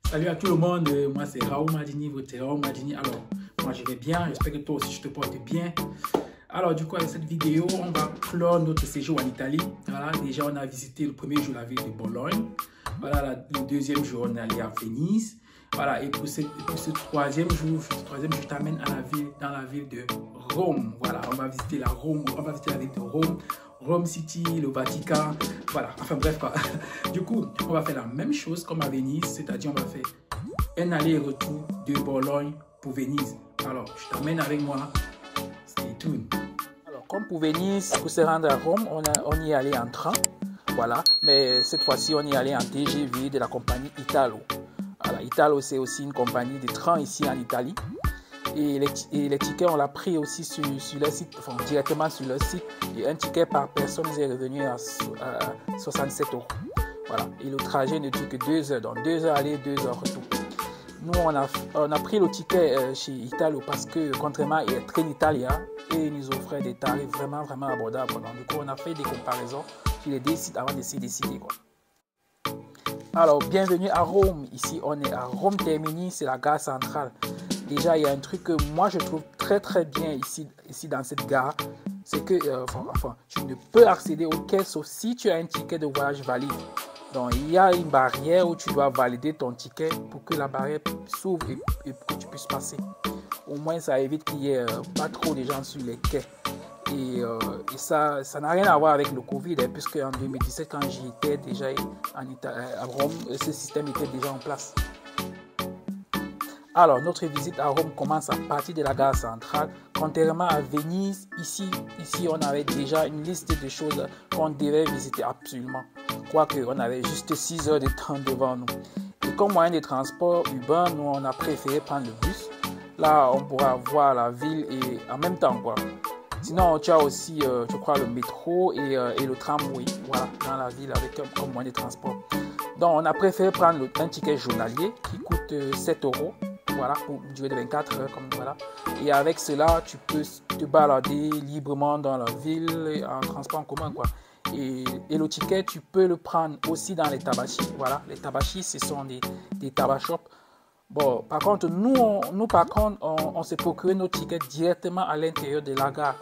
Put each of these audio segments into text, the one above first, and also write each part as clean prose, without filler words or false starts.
Salut à tout le monde, moi c'est Raoul Madini, votre Raoul Madini. Alors, moi je vais bien, j'espère que toi aussi je te portes bien. Alors du coup avec cette vidéo, on va clore notre séjour en Italie. Voilà, déjà on a visité le premier jour la ville de Bologne. Voilà, le deuxième jour on est allé à Venise. Voilà, et pour ce troisième jour, je t'amène dans la ville de Rome. Voilà, on va visiter la ville de Rome. Rome City, le Vatican, voilà, enfin bref quoi. Du coup, on va faire la même chose comme à Venise, c'est-à-dire on va faire un aller-retour de Bologne pour Venise. Alors, je t'amène avec moi, stay tuned. Alors, comme pour Venise, pour se rendre à Rome, on y est allé en train, voilà, mais cette fois-ci, on y est allé en TGV de la compagnie Italo. Voilà, Italo, c'est aussi une compagnie de train ici en Italie. Et les tickets, on l'a pris aussi sur le site, enfin directement sur le site. Et un ticket par personne est revenu à 67 €. Voilà. Et le trajet ne dure que 2 heures. Donc 2 heures aller, 2 heures retour. Nous, on a pris le ticket chez Italo parce que, contrairement à Trenitalia, ils nous offraient des tarifs vraiment abordables. Donc, du coup, on a fait des comparaisons sur les deux sites avant de se décider, quoi. Alors, bienvenue à Rome. Ici, on est à Rome Termini, c'est la gare centrale. Déjà, il y a un truc que moi je trouve très bien ici dans cette gare, c'est que tu ne peux accéder au quai sauf si tu as un ticket de voyage valide. Donc, il y a une barrière où tu dois valider ton ticket pour que la barrière s'ouvre et que tu puisses passer. Au moins, ça évite qu'il n'y ait pas trop de gens sur les quais. Et ça n'a rien à voir avec le Covid, hein, puisque en 2017, quand j'y étais déjà à Rome, ce système était déjà en place. Alors, notre visite à Rome commence à partir de la gare centrale. Contrairement à Venise, ici on avait déjà une liste de choses qu'on devait visiter absolument. Quoique, on avait juste 6 heures de temps devant nous. Et comme moyen de transport urbain, nous, on a préféré prendre le bus. Là, on pourra voir la ville et en même temps, quoi. Sinon, tu as aussi, je crois, le métro et le tramway, voilà, dans la ville avec comme moyen de transport. Donc, on a préféré prendre un ticket journalier qui coûte 7 €. Voilà, pour une durée de 24 heures, comme voilà. Et avec cela, tu peux te balader librement dans la ville en transport en commun, quoi. Et le ticket, tu peux le prendre aussi dans les tabachis. Voilà, les tabachis, ce sont des tabac shops. Bon, par contre, nous on s'est procuré nos tickets directement à l'intérieur de la gare.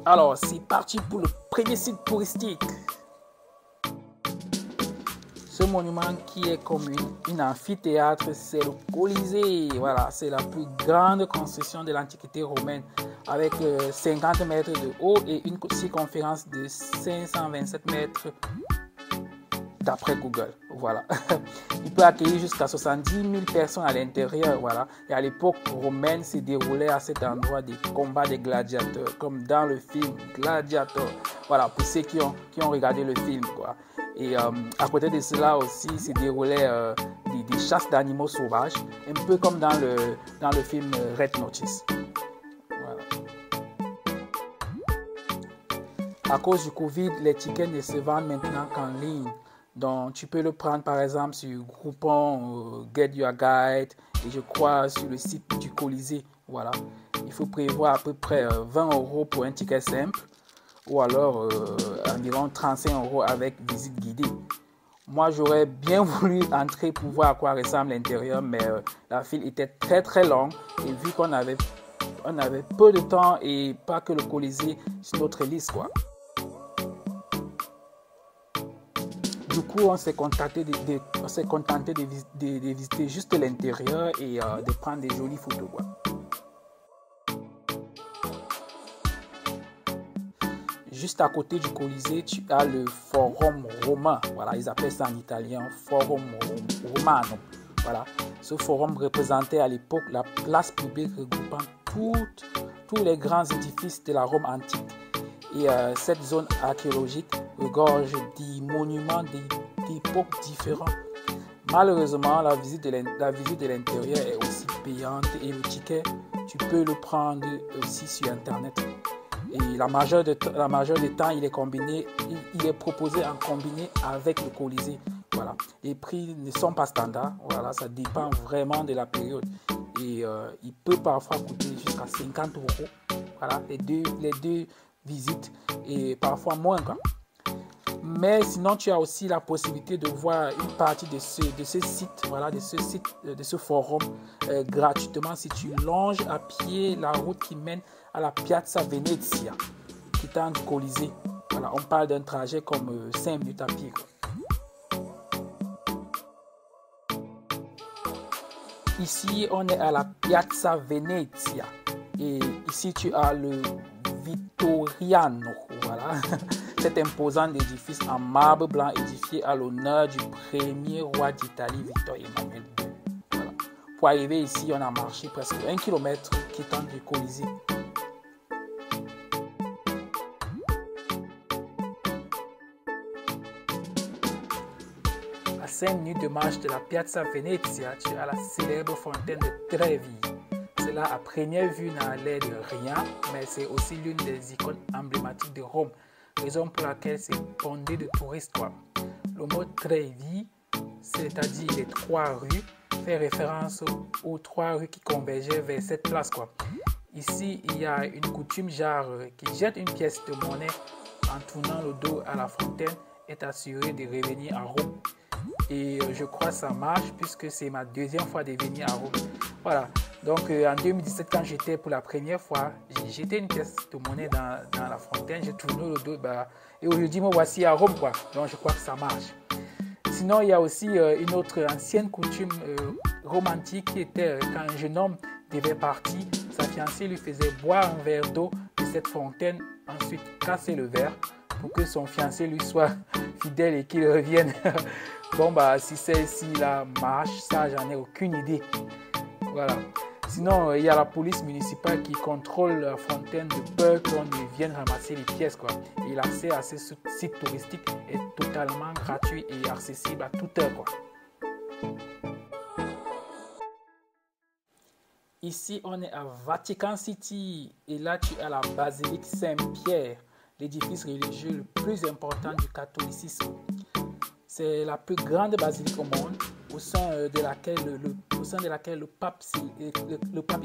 Alors, c'est parti pour le premier site touristique. Ce monument qui est comme une amphithéâtre, c'est le Colisée. Voilà, c'est la plus grande construction de l'Antiquité romaine avec 50 mètres de haut et une circonférence de 527 mètres d'après Google. Voilà. Il peut accueillir jusqu'à 70 000 personnes à l'intérieur. Voilà. Et à l'époque romaine, se déroulait à cet endroit des combats des gladiateurs, comme dans le film Gladiator. Voilà, pour ceux qui ont regardé le film, quoi. Et à côté de cela aussi, se déroulaient des chasses d'animaux sauvages, un peu comme dans le film Red Notice. Voilà. À cause du Covid, les tickets ne se vendent maintenant qu'en ligne. Donc, tu peux le prendre par exemple sur Groupon, Get Your Guide et je crois sur le site du Colisée. Voilà. Il faut prévoir à peu près 20 € pour un ticket simple ou alors environ 35 € avec visite guidée. Moi, j'aurais bien voulu entrer pour voir à quoi ressemble l'intérieur, mais la file était très longue et vu qu'on avait peu de temps et pas que le Colisée sur notre liste, quoi. Du coup, on s'est contenté de visiter juste l'intérieur et de prendre des jolies photos, quoi. Juste à côté du Colisée, tu as le Forum Romain. Voilà, ils appellent ça en italien Forum Romano. Voilà, ce forum représentait à l'époque la place publique regroupant tous les grands édifices de la Rome antique. Et cette zone archéologique regorge des monuments d'époques différentes. Malheureusement, la visite de l'intérieur est aussi payante et le ticket, tu peux le prendre aussi sur Internet. Et la majeure du temps, il est proposé en combiné avec le Colisée. Voilà. Les prix ne sont pas standards. Voilà, ça dépend vraiment de la période. Et il peut parfois coûter jusqu'à 50 €. Voilà, les deux visites et parfois moins, quoi. Mais sinon, tu as aussi la possibilité de voir une partie de ce site, voilà, de ce forum gratuitement si tu longes à pied la route qui mène à la Piazza Venezia, quittant du Colisée. Voilà, on parle d'un trajet comme 5 minutes à pied, quoi. Ici, on est à la Piazza Venezia. Et ici, tu as le Vittoriano. Voilà, cet imposant édifice en marbre blanc édifié à l'honneur du premier roi d'Italie, Victor Emmanuel II. Voilà. Pour arriver ici, on a marché presque 1 kilomètre quittant du Colisée. À 5 minutes de marche de la Piazza Venezia, tu as la célèbre fontaine de Trevi. Cela à première vue n'a l'air de rien, mais c'est aussi l'une des icônes emblématiques de Rome, raison pour laquelle c'est bondé de touristes, quoi. Le mot Trevi, c'est-à-dire les 3 rues, fait référence aux 3 rues qui convergeaient vers cette place, quoi. Ici, il y a une coutume genre qui jette une pièce de monnaie en tournant le dos à la fontaine est assuré de revenir à Rome. Et je crois que ça marche puisque c'est ma 2e fois de venir à Rome. Voilà. Donc en 2017, quand j'étais pour la première fois, j'ai jeté une pièce de monnaie dans la fontaine, j'ai tourné le dos et aujourd'hui me voici à Rome, quoi. Donc je crois que ça marche. Sinon, il y a aussi une autre ancienne coutume romantique qui était quand un jeune homme devait partir, sa fiancée lui faisait boire un verre d'eau de cette fontaine, ensuite casser le verre pour que son fiancé lui soit fidèle et qu'il revienne. Bon, si celle-ci-là marche, ça, j'en ai aucune idée. Voilà. Sinon, il y a la police municipale qui contrôle la fontaine de peur qu'on vienne ramasser les pièces, quoi. Et l'accès à ce site touristique est totalement gratuit et accessible à toute heure, quoi. Ici, on est à Vatican City et là, tu as la basilique Saint-Pierre, l'édifice religieux le plus important du catholicisme. C'est la plus grande basilique au monde, au sein de laquelle le pape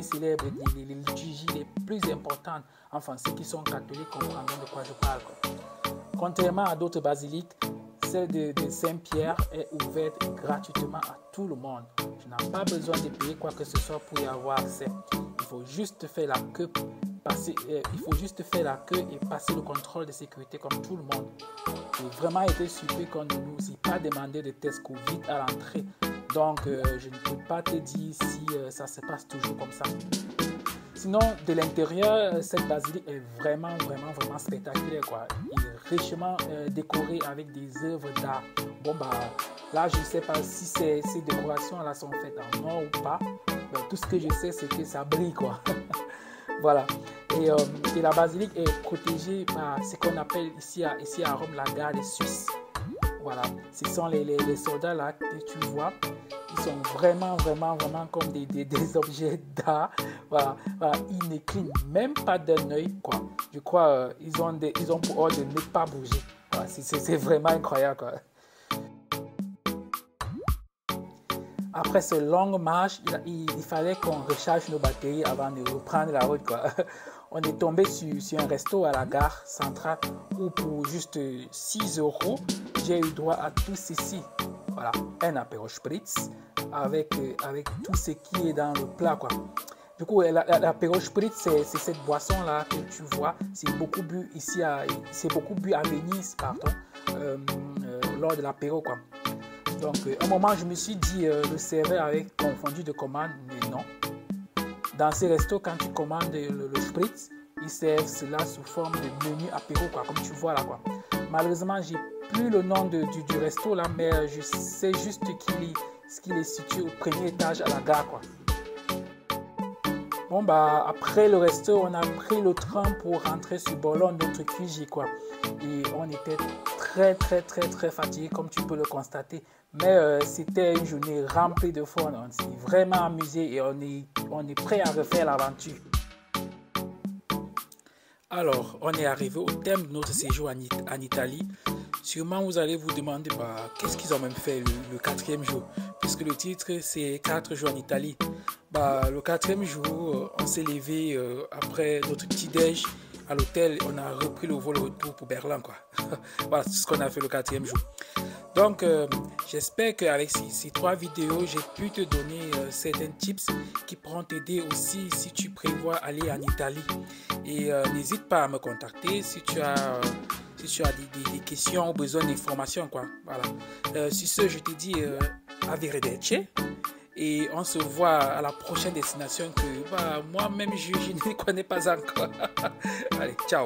célèbre les liturgies les plus importantes. Enfin, ceux qui sont catholiques comprendront de quoi je parle, quoi. Contrairement à d'autres basiliques, celle de Saint-Pierre est ouverte gratuitement à tout le monde. Tu n'as pas besoin de payer quoi que ce soit pour y avoir accès. Il faut juste faire la queue. Et passer le contrôle de sécurité comme tout le monde. J'ai vraiment été surpris qu'on ne nous ait pas demandé de test Covid à l'entrée. Donc, je ne peux pas te dire si ça se passe toujours comme ça. Sinon, de l'intérieur, cette basilique est vraiment spectaculaire, quoi. Il est richement décoré avec des œuvres d'art. Bon, là, je ne sais pas si ces décorations-là sont faites en or ou pas. Mais tout ce que je sais, c'est que ça brille, quoi. Voilà. Et la basilique est protégée par ce qu'on appelle ici à Rome la garde suisse. Voilà. Ce sont les soldats là que tu vois. Ils sont vraiment comme des objets d'art. Voilà. Ils ne clignent même pas d'un œil, quoi. Je crois ils ont pour ordre de ne pas bouger. Voilà. C'est vraiment incroyable, quoi. Après ces longues marches, il fallait qu'on recharge nos batteries avant de reprendre la route, quoi. On est tombé sur un resto à la gare centrale où pour juste 6 €, j'ai eu droit à tout ceci. Voilà, un apéro spritz avec tout ce qui est dans le plat, quoi. Du coup, l'apéro spritz, c'est cette boisson-là que tu vois. C'est beaucoup bu à Venise, lors de l'apéro, quoi. Donc, à un moment, je me suis dit, le serveur avait confondu de commande, mais non. Dans ces restos, quand tu commandes le spritz, ils servent cela sous forme de menu apéro, quoi, comme tu vois là, quoi. Malheureusement, j'ai plus le nom du resto là, mais je sais juste qu'il est situé au premier étage à la gare, quoi. Bon, après le resto, on a pris le train pour rentrer sur Bologne, notre QG, quoi. Et on était très fatigué, comme tu peux le constater. Mais c'était une journée remplie de fun. On s'est vraiment amusé et on est prêt à refaire l'aventure. Alors, on est arrivé au thème de notre séjour en Italie. Sûrement, vous allez vous demander qu'est-ce qu'ils ont même fait le 4e jour, puisque le titre, c'est 4 jours en Italie. Le 4e jour, on s'est levé après notre petit-déj à l'hôtel, on a repris le vol retour pour Berlin, quoi. Voilà, c'est ce qu'on a fait le 4e jour. Donc, j'espère qu'avec ces 3 vidéos, j'ai pu te donner certains tips qui pourront t'aider aussi si tu prévois aller en Italie. Et n'hésite pas à me contacter si tu as des questions ou besoin d'informations, quoi. Voilà. Sur ce, je te dis arrivederci. Et on se voit à la prochaine destination que moi-même je ne connais pas encore. Allez, ciao.